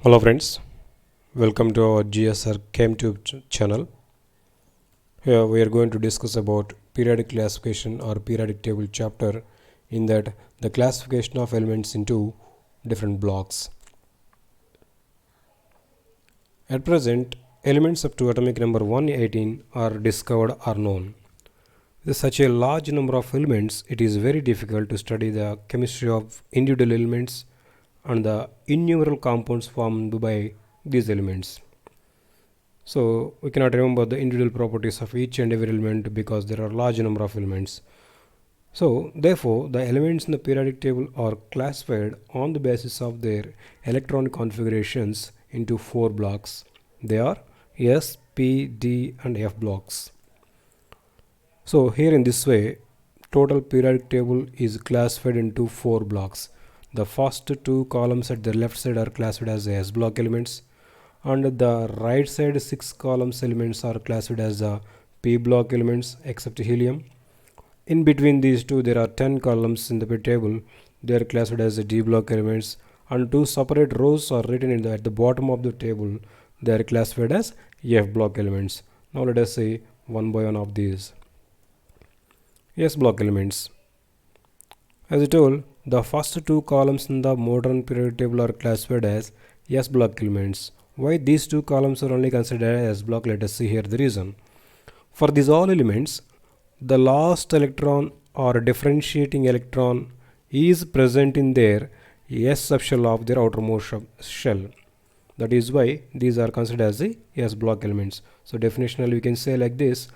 Hello friends, welcome to our GSR ChemTube channel. Here we are going to discuss about periodic classification or periodic table chapter, in that the classification of elements into different blocks. At present, elements up to atomic number 118 are discovered or known. With such a large number of elements, it is very difficult to study the chemistry of individual elements and the innumerable compounds formed by these elements. So we cannot remember the individual properties of each and every element because there are a large number of elements. So therefore the elements in the periodic table are classified on the basis of their electron configurations into four blocks. They are S, P, D and F blocks. So here in this way, total periodic table is classified into four blocks. The first two columns at the left side are classified as S block elements, and the right side six columns elements are classified as the P block elements except helium. In between these two there are 10 columns in the table. They are classified as the D block elements, and two separate rows are written at the bottom of the table. They are classified as F block elements. Now let us see one by one of these. S block elements. As I told, the first two columns in the modern periodic table are classified as S block elements. Why these two columns are only considered as S block? Let us see here the reason. For these all elements, the last electron or differentiating electron is present in their S subshell of their outermost shell. That is why these are considered as the S block elements. So definitionally we can say like this: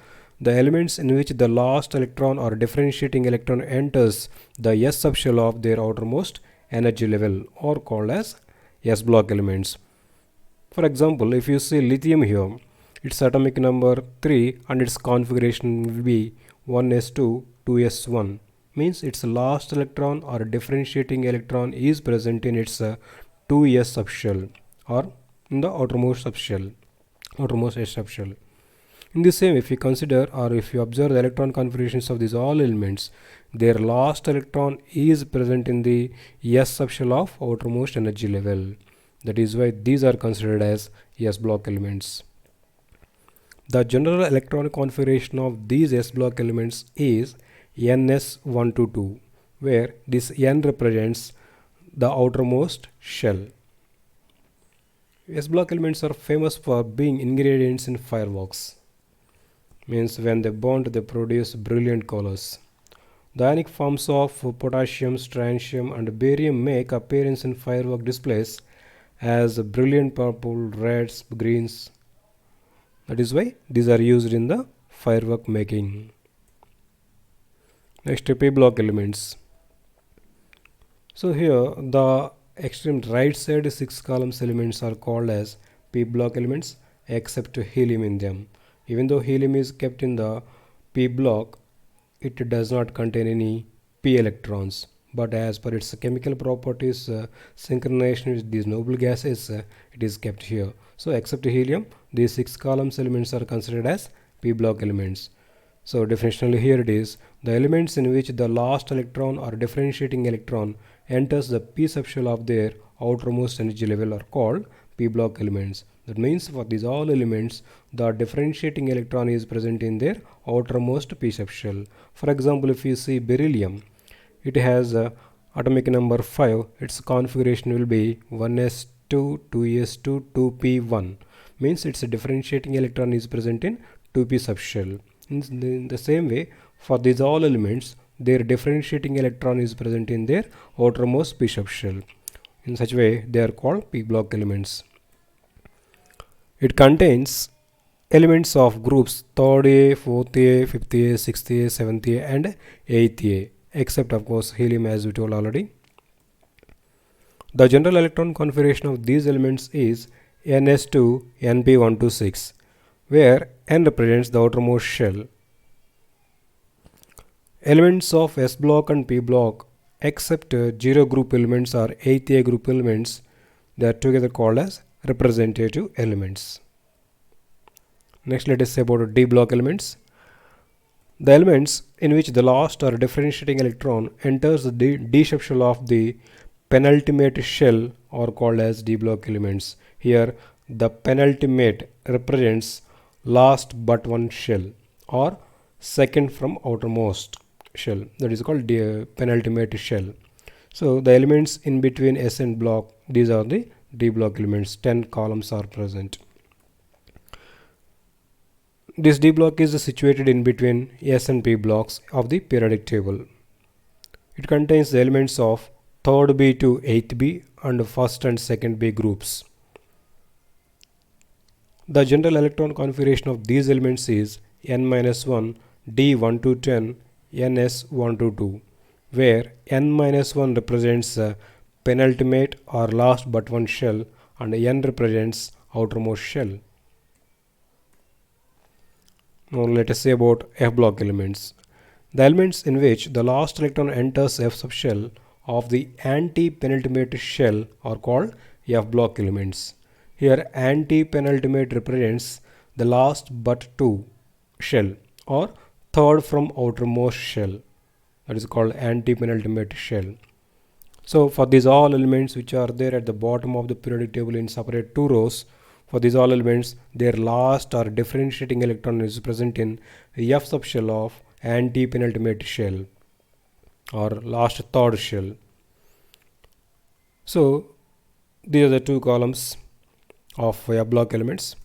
the elements in which the last electron or differentiating electron enters the S subshell of their outermost energy level are called as S block elements. For example, if you see lithium here, its atomic number 3 and its configuration will be 1s2 2s1, means its last electron or differentiating electron is present in its 2s subshell or in the outermost S subshell. In the same, if you consider or if you observe the electron configurations of these all elements, their last electron is present in the S subshell of outermost energy level. That is why these are considered as S block elements. The general electron configuration of these S block elements is NS122, where this N represents the outermost shell. S block elements are famous for being ingredients in fireworks. Means when they bond they produce brilliant colors. The ionic forms of potassium, strontium and barium make appearance in firework displays as brilliant purple, reds, greens. That is why these are used in the firework making. Next, P block elements. So here the extreme right side six columns elements are called as P block elements except helium in them. Even though helium is kept in the P block, it does not contain any P electrons. But as per its chemical properties, synchronization with these noble gases, it is kept here. So except helium, these six columns elements are considered as P block elements. So definitionally here it is: the elements in which the last electron or differentiating electron enters the P subshell of their outermost energy level are called P block elements. That means for these all elements, the differentiating electron is present in their outermost P subshell. For example, if you see beryllium, it has atomic number 5. Its configuration will be 1s2 2s2 2p1, means its differentiating electron is present in 2p subshell. In the same way, for these all elements, their differentiating electron is present in their outermost P subshell. In such way, they are called P block elements. It contains elements of groups 3rd A, 4th A, 5th A, 6th A, 7th A and 8th A, except of course helium, as we told already. The general electron configuration of these elements is NS2 NP126, where N represents the outermost shell. Elements of S block and P block except 0 group elements or 8th A group elements, they are together called as representative elements. Next, let us say about D block elements. The elements in which the last or differentiating electron enters the D subshell of the penultimate shell are called as D block elements. Here the penultimate represents last but one shell or second from outermost shell, that is called the penultimate shell. So the elements in between S and block, these are the D block elements. 10 columns are present. This D block is situated in between S and P blocks of the periodic table. It contains the elements of 3rd B to 8th B and 1st and 2nd B groups. The general electron configuration of these elements is n-1 d1 to 10 ns1 to 2, where n-1 represents penultimate or last but one shell and n represents outermost shell. Now let us say about F block elements. The elements in which the last electron enters F subshell of the anti-penultimate shell are called F block elements. Here anti-penultimate represents the last but two shell or third from outermost shell, that is called anti-penultimate shell. So for these all elements which are there at the bottom of the periodic table in separate two rows, for these all elements their last or differentiating electron is present in F subshell of anti-penultimate shell or last third shell. So these are the two columns of F block elements.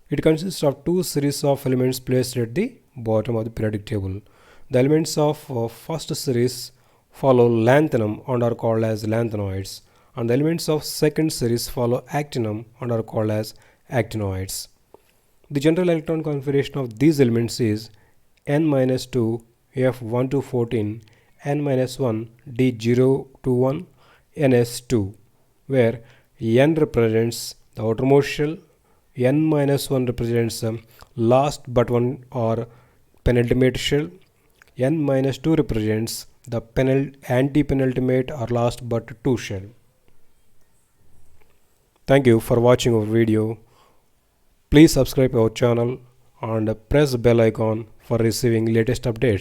It consists of two series of elements placed at the bottom of the periodic table. The elements of first series follow lanthanum and are called as lanthanoids, and the elements of second series follow actinum and are called as actinoids. The general electron configuration of these elements is n-2 f1 to 14 n-1 d0 to 1 ns2, where n represents the outermost shell, n-1 represents last but one or penultimate shell, n-2 represents the anti-penultimate or last but two shell. Thank you for watching our video. Please subscribe our channel and press bell icon for receiving latest updates.